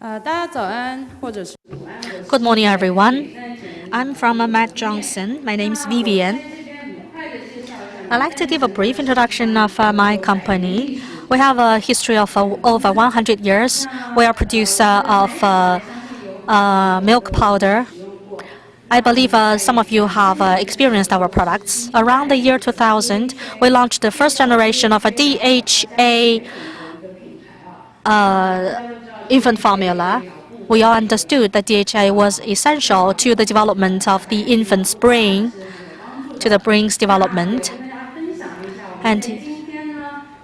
Good morning, everyone. I'm from Mead Johnson. My name is Vivian. I'd like to give a brief introduction of my company. We have a history of over 100 years. We are a producer of milk powder. I believe some of you have experienced our products. Around the year 2000, we launched the first generation of a DHA infant formula. We all understood that DHA was essential to the development of the infant's brain, to the brain's development. And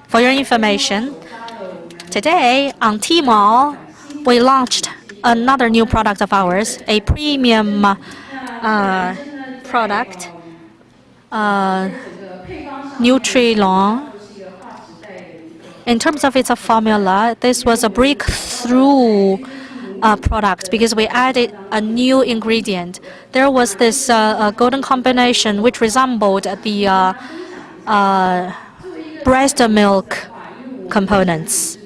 for your information, today on Tmall, we launched another new product of ours, a premium product, Nutrilon. In terms of its formula, this was a breakthrough product because we added a new ingredient. There was this golden combination which resembled the breast milk components.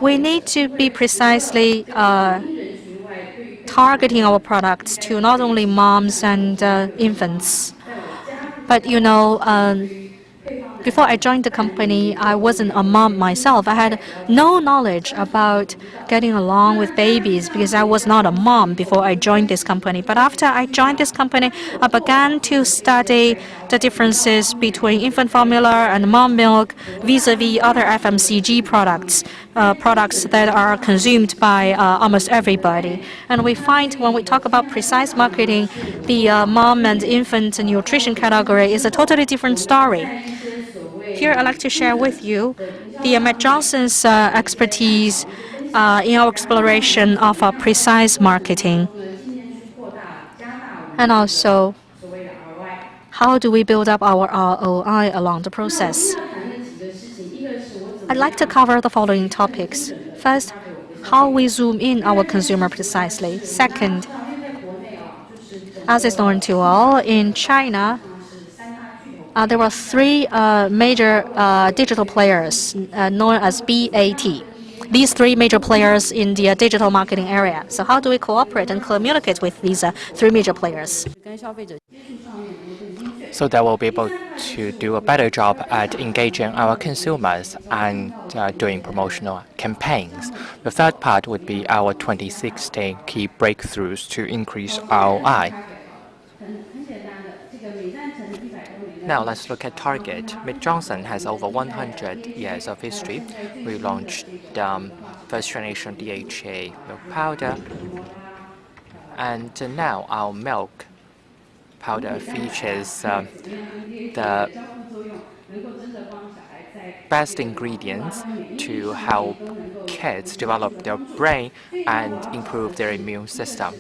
We need to be precisely targeting our products to not only moms and infants, but before I joined the company, I wasn't a mom myself. I had no knowledge about getting along with babies because I was not a mom before I joined this company. But after I joined this company, I began to study the differences between infant formula and mom milk vis-a-vis other FMCG products, products that are consumed by almost everybody. And we find when we talk about precise marketing, the mom and infant nutrition category is a totally different story. Here, I'd like to share with you the Mead Johnson's expertise in our exploration of precise marketing, and also how do we build up our ROI along the process. I'd like to cover the following topics. First, how we zoom in our consumer precisely. Second, as is known to all, in China, there were three major digital players known as BAT. These three major players in the digital marketing area. So how do we cooperate and communicate with these three major players? So that we'll be able to do a better job at engaging our consumers and doing promotional campaigns. The third part would be our 2016 key breakthroughs to increase ROI. Now let's look at Target. Mead Johnson has over 100 years of history. We launched first generation DHA milk powder, and now our milk powder features the best ingredients to help kids develop their brain and improve their immune system.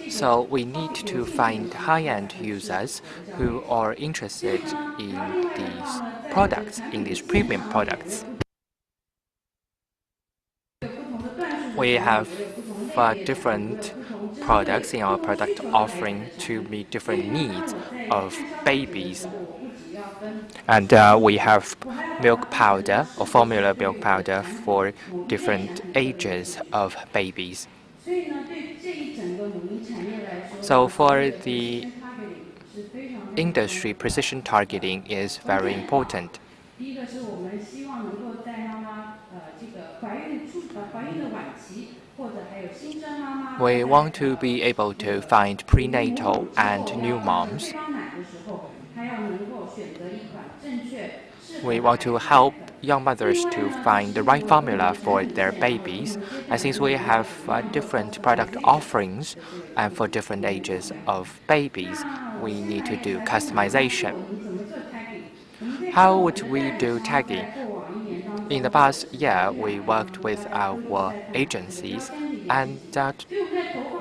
So we need to find high-end users who are interested in these products, in these premium products. We have different products in our product offering to meet different needs of babies. And we have milk powder or formula milk powder for different ages of babies. So for the industry, precision targeting is very important. We want to be able to find prenatal and new moms. We want to help young mothers to find the right formula for their babies. And since we have different product offerings and for different ages of babies, we need to do customization. How would we do tagging? In the past year, we worked with our agencies and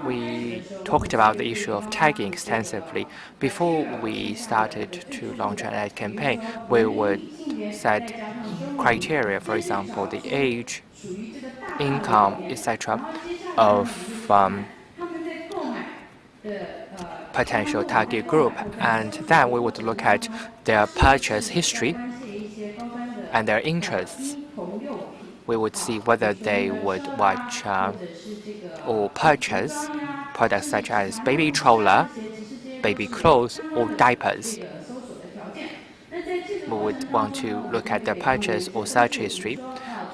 we talked about the issue of tagging extensively. Before we started to launch an ad campaign, we would set criteria, for example, the age, income, etc., of potential target group. And then we would look at their purchase history and their interests. we would see whether they would watch or purchase products such as baby stroller, baby clothes, or diapers. We would want to look at their purchase or search history,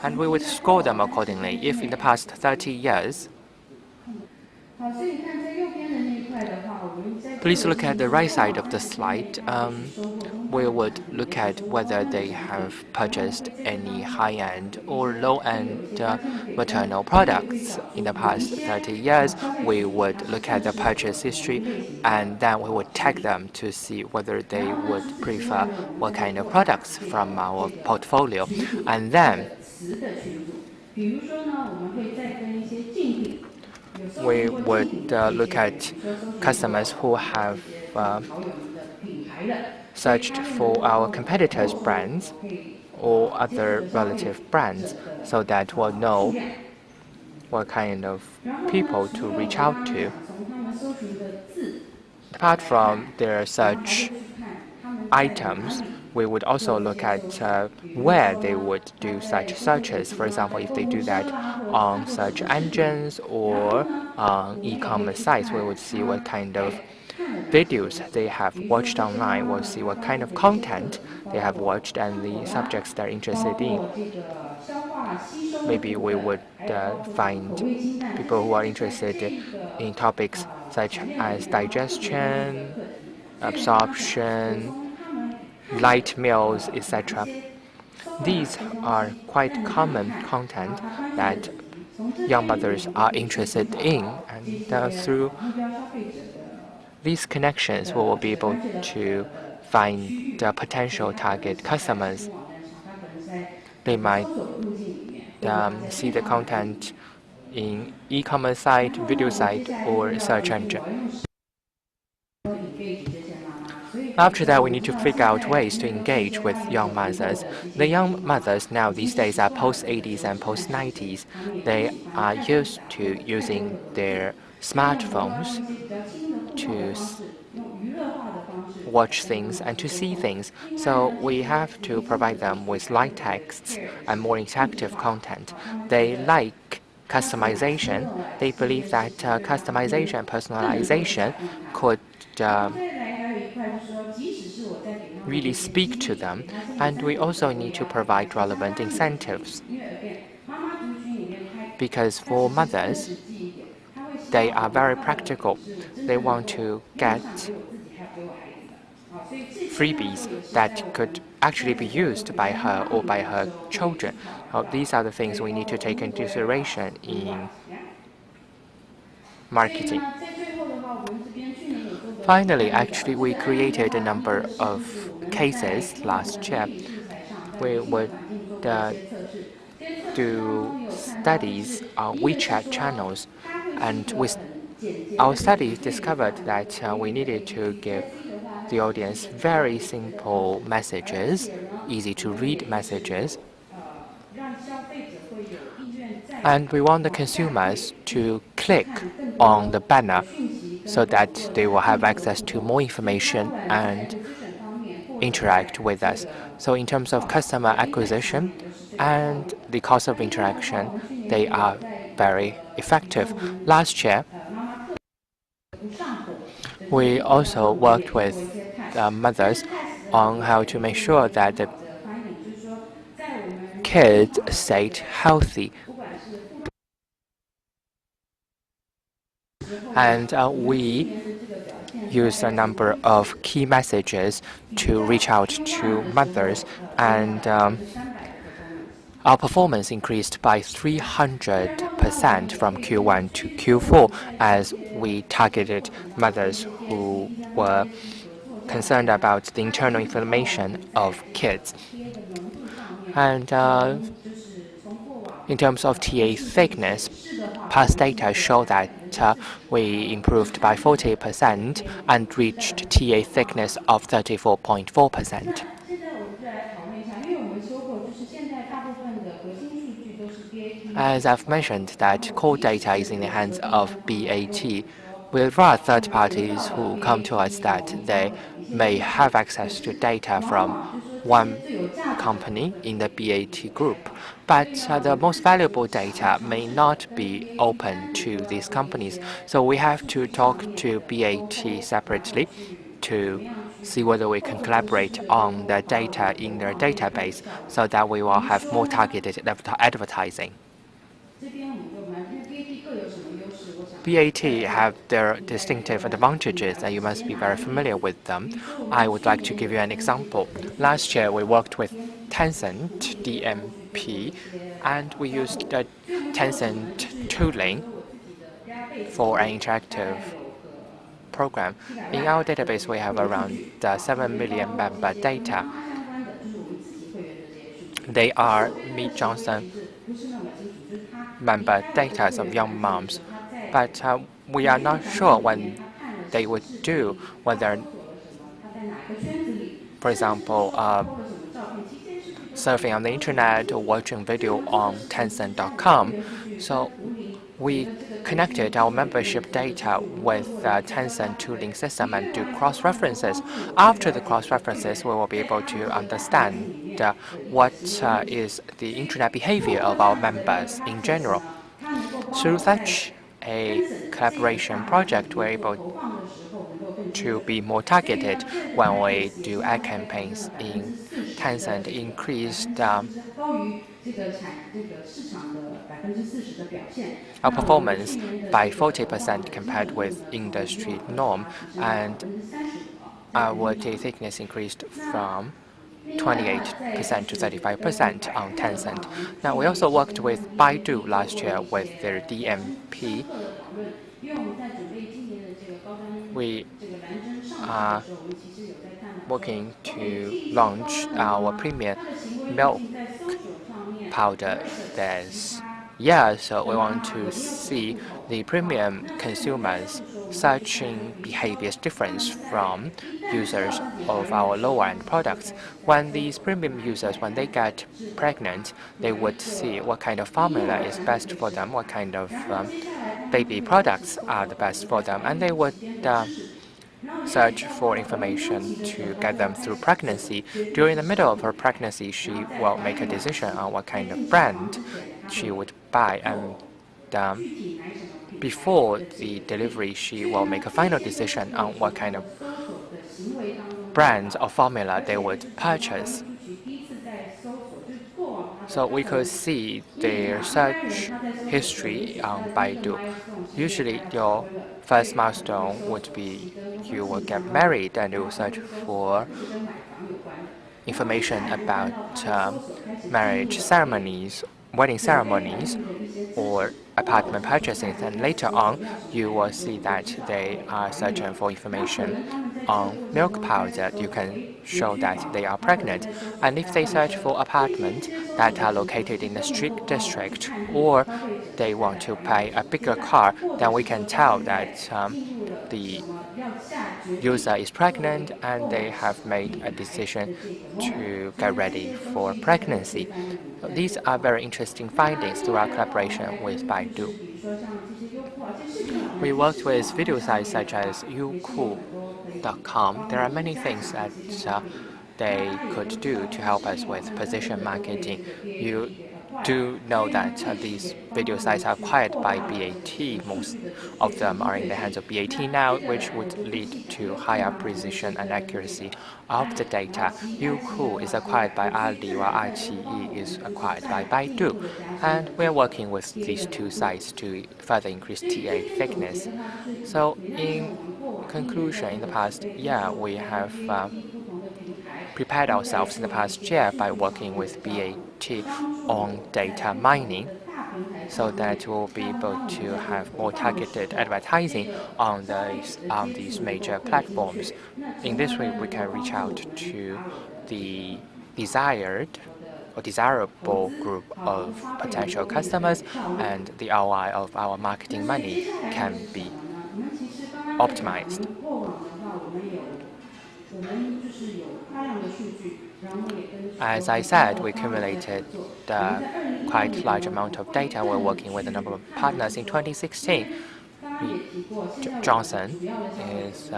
and we would score them accordingly. If in the past 30 years, please look at the right side of the slide. We would look at whether they have purchased any high-end or low-end maternal products in the past 30 years. We would look at the purchase history, and then we would tag them to see whether they would prefer what kind of products from our portfolio. And then we would look at customers who have searched for our competitors' brands or other relative brands so that we'll know what kind of people to reach out to. Apart from their search items, we would also look at where they would do such searches. For example, if they do that on search engines or on e-commerce sites, we would see what kind of videos they have watched online. We'll see what kind of content they have watched and the subjects they're interested in. Maybe we would find people who are interested in topics such as digestion, absorption, light meals, etc. These are quite common content that young mothers are interested in, and through these connections, we will be able to find the potential target customers. They might see the content in e-commerce site, video site, or search engine. After that, we need to figure out ways to engage with young mothers. The young mothers now these days are post-80s and post-90s. They are used to using their smartphones to watch things and to see things. So we have to provide them with light texts and more interactive content. They like customization. They believe that customization and personalization could really speak to them, and we also need to provide relevant incentives. Because for mothers, they are very practical. They want to get freebies that could actually be used by her or by her children. These are the things we need to take into consideration in marketing. Finally, actually, we created a number of cases last year. We would do studies on WeChat channels, and with our studies discovered that we needed to give the audience very simple messages, easy to read messages, and we want the consumers to click on the banner so that they will have access to more information and interact with us. So in terms of customer acquisition and the cost of interaction, they are very effective. Last year, we also worked with mothers on how to make sure that the kids stayed healthy. And we use a number of key messages to reach out to mothers, and our performance increased by 300% from Q1 to Q4 as we targeted mothers who were concerned about the internal information of kids. And in terms of TA thickness, past data show that we improved by 40% and reached TA thickness of 34.4%. As I've mentioned, that core data is in the hands of BAT. There are third parties who come to us that they may have access to data from one company in the BAT group, but the most valuable data may not be open to these companies. So we have to talk to BAT separately to see whether we can collaborate on the data in their database so that we will have more targeted advertising. BAT have their distinctive advantages, and you must be very familiar with them. I would like to give you an example. Last year, we worked with Tencent DMP, and we used the Tencent tooling for an interactive program. In our database, we have around 7 million member data. They are Mead Johnson member data of young moms, but we are not sure when they would do, whether, for example, surfing on the internet or watching video on Tencent.com. So we connected our membership data with the Tencent tooling system and do cross-references. After the cross-references, we will be able to understand what is the internet behavior of our members in general. Through such a collaboration project, we're able to be more targeted when we do ad campaigns in Tencent, increased our performance by 40% compared with industry norm, and our day thickness increased from 28% to 35% on Tencent. Now, we also worked with Baidu last year with their DMP. We are working to launch our premium milk powder this year, so we want to see the premium consumers' searching behaviors difference from users of our lower-end products. When these premium users, when they get pregnant, they would see what kind of formula is best for them, what kind of baby products are the best for them, and they would search for information to get them through pregnancy. During the middle of her pregnancy, she will make a decision on what kind of brand she would buy, and before the delivery, she will make a final decision on what kind of brand or formula they would purchase. So we could see their search history on Baidu. Usually, your first milestone would be you will get married and you will search for information about marriage ceremonies, wedding ceremonies, or apartment purchases. And later on, you will see that they are searching for information on milk powder. You can show that they are pregnant. And if they search for apartments that are located in a strict district, or they want to buy a bigger car, then we can tell that the user is pregnant and they have made a decision to get ready for pregnancy. So these are very interesting findings through our collaboration with Baidu. We worked with video sites such as Youku.com. There are many things that they could do to help us with position marketing. You do know that these video sites are acquired by BAT. Most of them are in the hands of BAT now, which would lead to higher precision and accuracy of the data. Youku is acquired by Ali, while iQIYI is acquired by Baidu. And we're working with these two sites to further increase TA thickness. So in conclusion, in the past year, we have prepared ourselves in the past year by working with BAT on data mining so that we'll be able to have more targeted advertising on these major platforms. In this way, we can reach out to the desired or desirable group of potential customers, and the ROI of our marketing money can be optimized. As I said, we accumulated quite large amount of data. We're working with a number of partners in 2016. Johnson is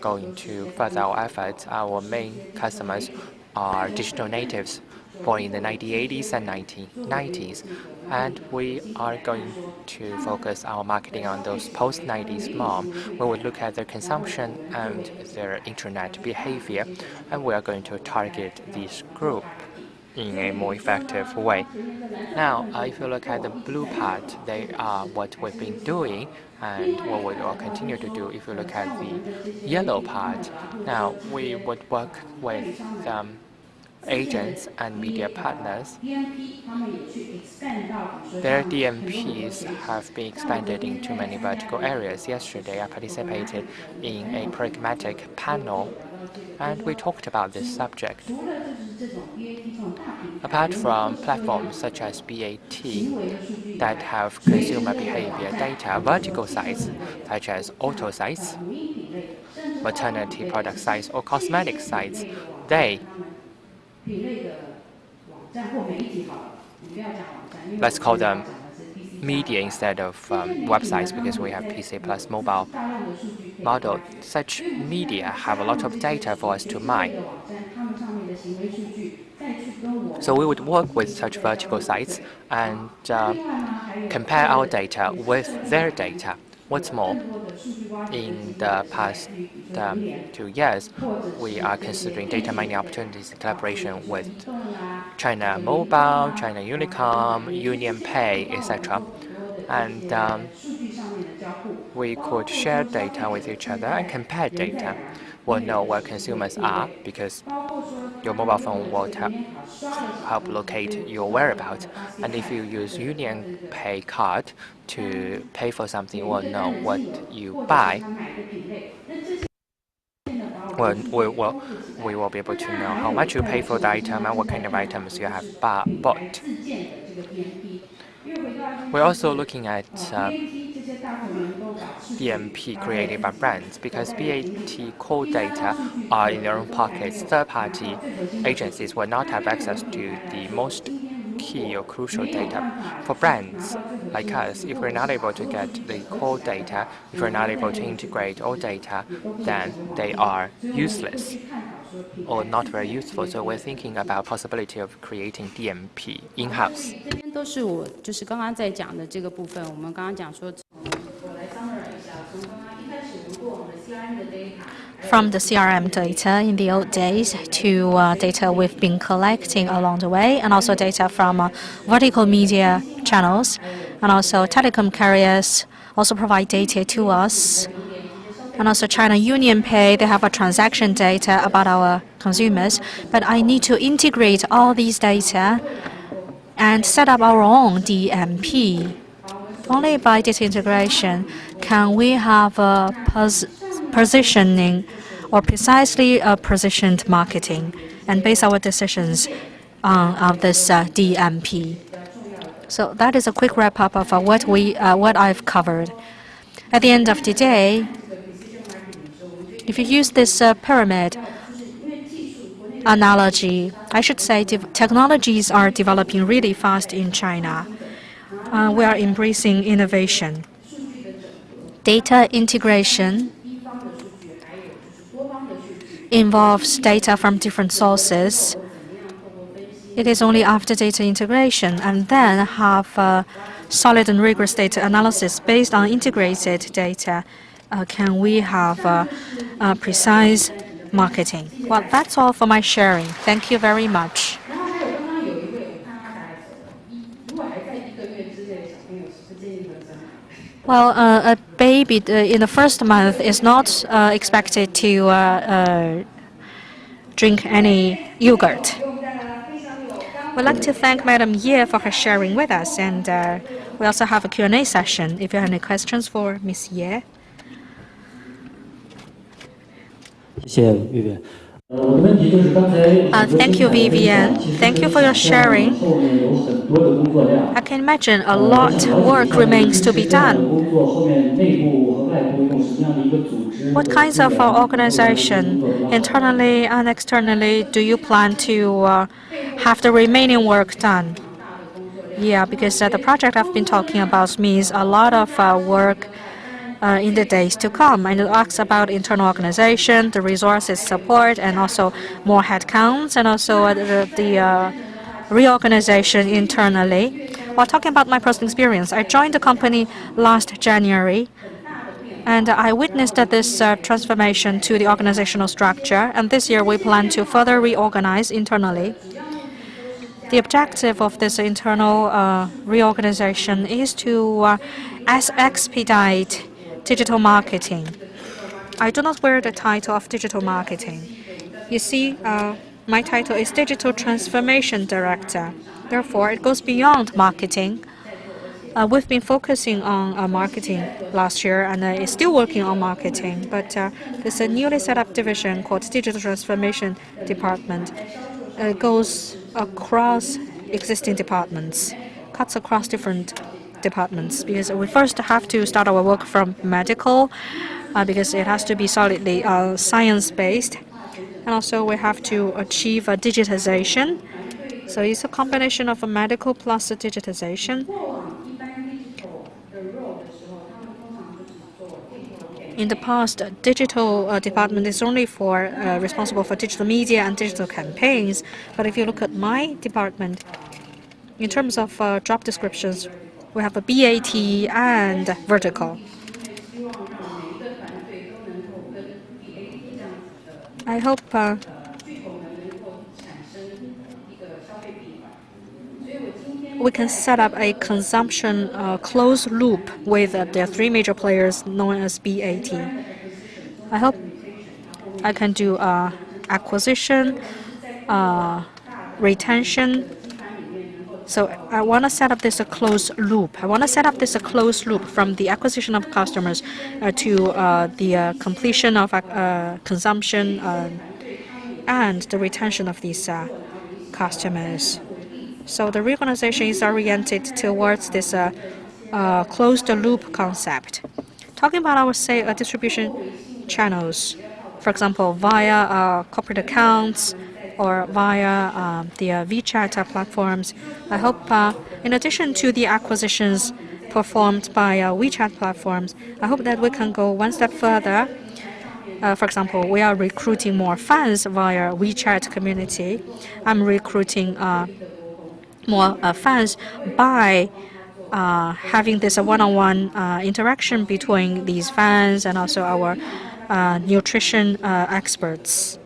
going to further our efforts. Our main customers are digital natives born in the 1980s and 1990s, and we are going to focus our marketing on those post-90s mom. We will look at their consumption and their internet behavior, and we are going to target this group in a more effective way. Now, if you look at the blue part, they are what we've been doing and what we will continue to do. If you look at the yellow part, now we would work with agents and media partners. Their DMPs have been expanded into many vertical areas. Yesterday, I participated in a pragmatic panel, and we talked about this subject. Apart from platforms such as BAT that have consumer behavior data, vertical sites such as auto sites, maternity product sites, or cosmetic sites, let's call them media instead of websites, because we have PC plus mobile model. Such media have a lot of data for us to mine. So we would work with such vertical sites and compare our data with their data. What's more, in the past 2 years, we are considering data mining opportunities in collaboration with China Mobile, China Unicom, Union Pay, etc. And we could share data with each other and compare data. We'll know where consumers are, because your mobile phone will help locate your whereabouts. And if you use Union Pay card to pay for something, we'll know what you buy. We will be able to know how much you pay for the item and what kind of items you have bought. We're also looking at DMP created by brands, because BAT core data are in their own pockets. Third-party agencies will not have access to the most key or crucial data. For brands like us, if we're not able to get the core data, if we're not able to integrate all data, then they are useless or not very useful. So we're thinking about possibility of creating DMP in-house. From the CRM data in the old days to data we've been collecting along the way, and also data from vertical media channels, and also telecom carriers also provide data to us. And also China Union Pay, they have a transaction data about our consumers, but I need to integrate all these data and set up our own DMP. Only by data integration can we have a positioning or precisely positioned marketing and base our decisions on this DMP. So that is a quick wrap up of what I've covered. At the end of the day, if you use this pyramid analogy, I should say technologies are developing really fast in China. We are embracing innovation. Data integration involves data from different sources. It is only after data integration and then have solid and rigorous data analysis based on integrated data can we have precise marketing. Well, that's all for my sharing. Thank you very much. Well, a baby in the first month is not expected to drink any yogurt. We'd like to thank Madam Yeh for her sharing with us, and we also have a Q&A session. If you have any questions for Ms. Yeh. Thank you, Vivian. Thank you for your sharing. I can imagine a lot of work remains to be done. What kinds of organization, internally and externally, do you plan to have the remaining work done? Yeah, because the project I've been talking about means a lot of work in the days to come. And it asks about internal organization, the resources support, and also more headcounts, and also the reorganization internally. While talking about my personal experience, I joined the company last January, and I witnessed this transformation to the organizational structure. And this year, we plan to further reorganize internally. The objective of this internal reorganization is to expedite digital marketing. I do not wear the title of digital marketing. You see, my title is Digital Transformation Director. Therefore, it goes beyond marketing. We've been focusing on marketing last year, and is still working on marketing. But there's a newly set up division called Digital Transformation Department. It goes across existing departments, cuts across different departments, because we first have to start our work from medical, because it has to be solidly science-based. And also we have to achieve a digitization. So it's a combination of a medical plus a digitization. In the past, digital department is only for responsible for digital media and digital campaigns. But if you look at my department, in terms of job descriptions, we have a BAT and vertical. I hope we can set up a consumption closed loop with the three major players known as BAT. I hope I can do acquisition, retention. So I want to set up this closed loop. I want to set up this closed loop from the acquisition of customers to the completion of consumption and the retention of these customers. So the reorganization is oriented towards this closed loop concept. Talking about our distribution channels, for example, via corporate accounts or via the WeChat platforms, I hope in addition to the acquisitions performed by WeChat platforms, I hope that we can go one step further. For example, we are recruiting more fans via WeChat community. I'm recruiting more fans by having this one-on-one interaction between these fans and also our nutrition experts.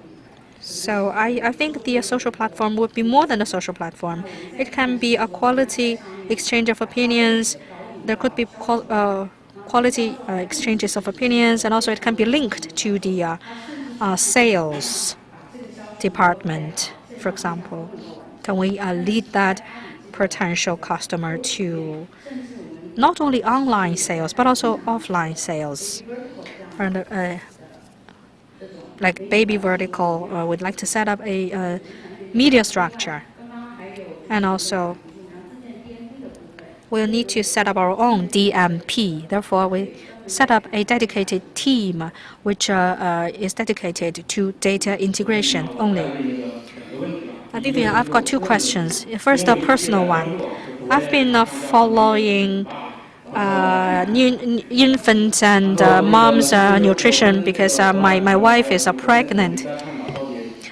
So I think the social platform would be more than a social platform. It can be a quality exchange of opinions. There could be quality exchanges of opinions, and also it can be linked to the sales department, for example. Can we lead that potential customer to not only online sales but also offline sales? And like baby vertical, we'd like to set up a media structure, and also we'll need to set up our own DMP. Therefore, we set up a dedicated team which is dedicated to data integration only. Vivian, I've got two questions. First, a personal one. I've been following infant and mom's nutrition because my wife is pregnant.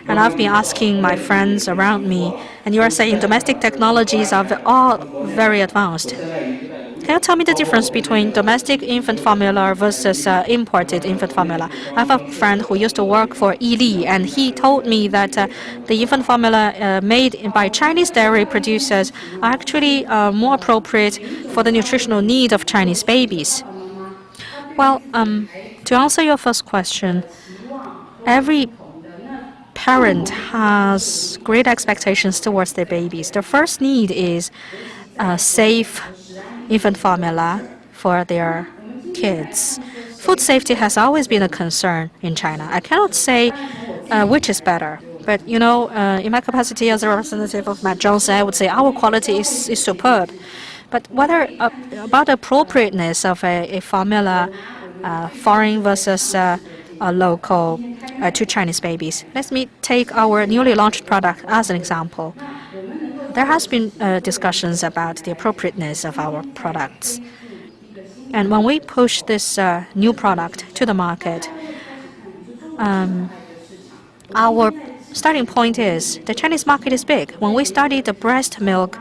And I've been asking my friends around me, and you are saying domestic technologies are all very advanced. Can you tell me the difference between domestic infant formula versus imported infant formula? I have a friend who used to work for Yili, and he told me that the infant formula made by Chinese dairy producers are actually more appropriate for the nutritional needs of Chinese babies. Well, to answer your first question, every parent has great expectations towards their babies. Their first need is safe infant formula for their kids. Food safety has always been a concern in China. I cannot say which is better, but you know, in my capacity as a representative of Matt Johnson, I would say our quality is superb. But whether about the appropriateness of a formula, foreign versus local to Chinese babies. Let me take our newly launched product as an example. There has been discussions about the appropriateness of our products. And when we push this new product to the market, our starting point is the Chinese market is big. When we studied the breast milk,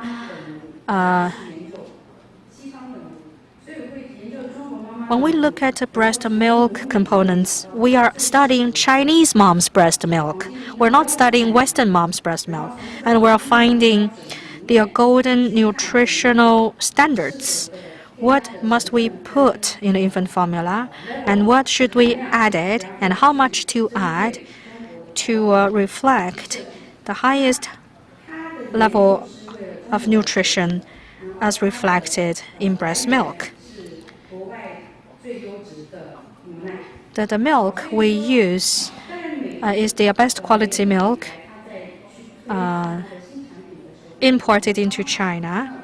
when we look at the breast milk components, we are studying Chinese mom's breast milk. We're not studying Western mom's breast milk. And we're finding the golden nutritional standards. What must we put in the infant formula, and what should we add it, and how much to add to reflect the highest level of nutrition as reflected in breast milk. The milk we use is the best quality milk imported into China.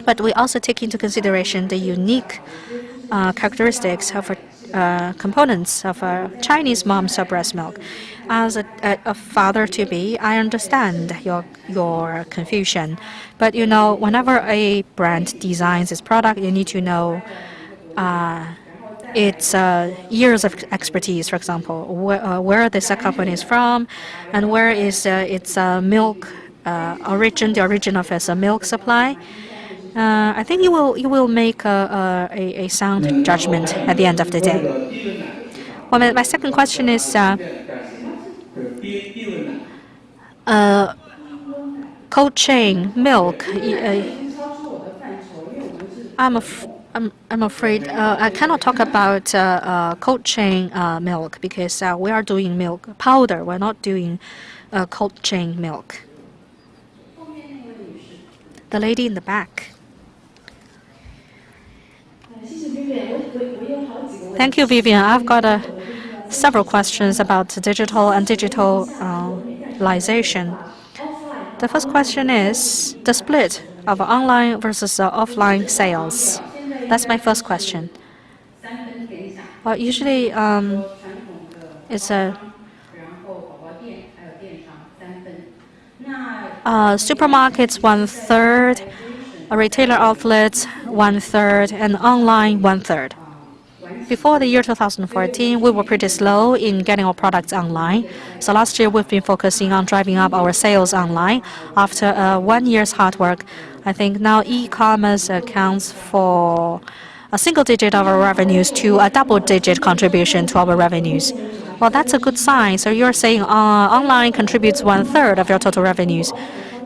But we also take into consideration the unique characteristics of components of Chinese mom's breast milk. As a father-to-be, I understand your confusion. But you know, whenever a brand designs its product, you need to know its years of expertise, for example, where this company is from, and where is its milk origin, the origin of its milk supply. I think you will make a sound judgment at the end of the day. Well, my second question is cold chain milk. I'm afraid I cannot talk about cold chain milk because we are doing milk powder. We're not doing cold chain milk. The lady in the back. Thank you, Vivian. I've got several questions about digital and digitalization. The first question is the split of online versus offline sales. That's my first question. Well, usually it's supermarkets 1/3, retailer outlets 1/3, and online 1/3. Before the year 2014, we were pretty slow in getting our products online. So last year, we've been focusing on driving up our sales online. After 1 year's hard work, I think now e-commerce accounts for a single digit of our revenues to a double-digit contribution to our revenues. Well, that's a good sign. So you're saying online contributes 1/3 of your total revenues.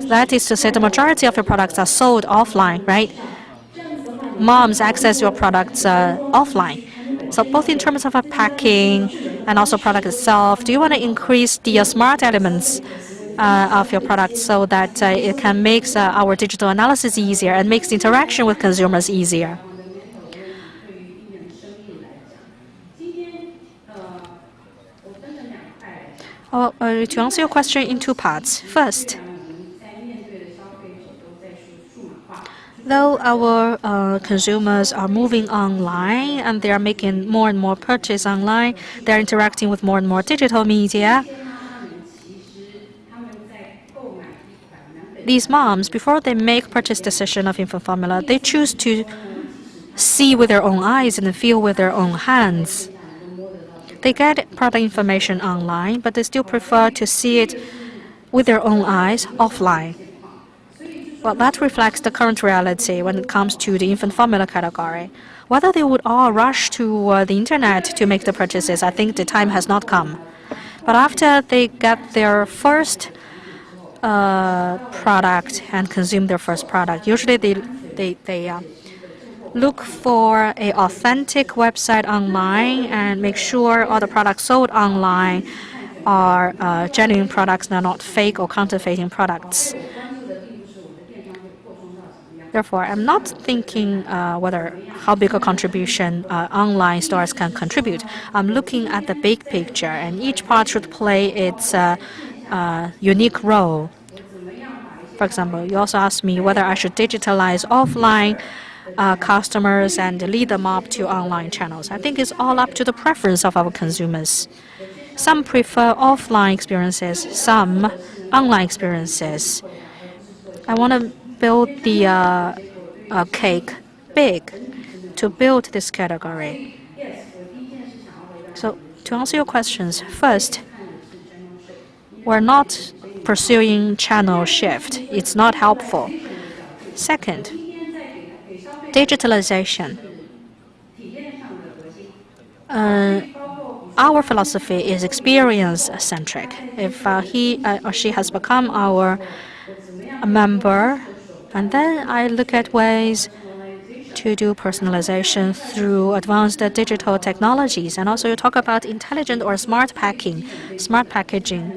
That is to say the majority of your products are sold offline, right? Moms access your products offline. So both in terms of packing and also product itself, do you want to increase the smart elements of your product so that it can make our digital analysis easier and makes interaction with consumers easier? To answer your question in two parts. First, though our consumers are moving online and they are making more and more purchase online, they're interacting with more and more digital media. These moms, before they make purchase decision of infant formula, they choose to see with their own eyes and feel with their own hands. They get product information online, but they still prefer to see it with their own eyes offline. Well, that reflects the current reality when it comes to the infant formula category. Whether they would all rush to the internet to make the purchases, I think the time has not come. But after they get their first product and consume their first product, usually they look for an authentic website online and make sure all the products sold online are genuine products and are not fake or counterfeiting products. Therefore, I'm not thinking how big a contribution online stores can contribute. I'm looking at the big picture, and each part should play its unique role. For example, you also asked me whether I should digitalize offline customers and lead them up to online channels. I think it's all up to the preference of our consumers. Some prefer offline experiences, some online experiences. I want to build the cake big. to build this category. So to answer your questions, first, we're not pursuing channel shift. It's not helpful. Second, digitalization. Our philosophy is experience-centric. If he or she has become our member, and then I look at ways to do personalization through advanced digital technologies. And also you talk about intelligent or smart packaging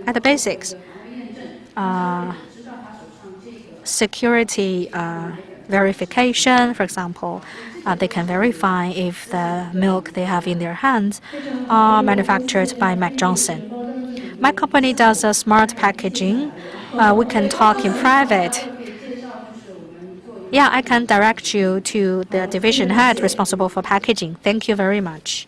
at the basics. Security verification, for example, they can verify if the milk they have in their hands are manufactured by Mac Johnson. My company does a smart packaging. We can talk in private. Yeah, I can direct you to the division head responsible for packaging. Thank you very much.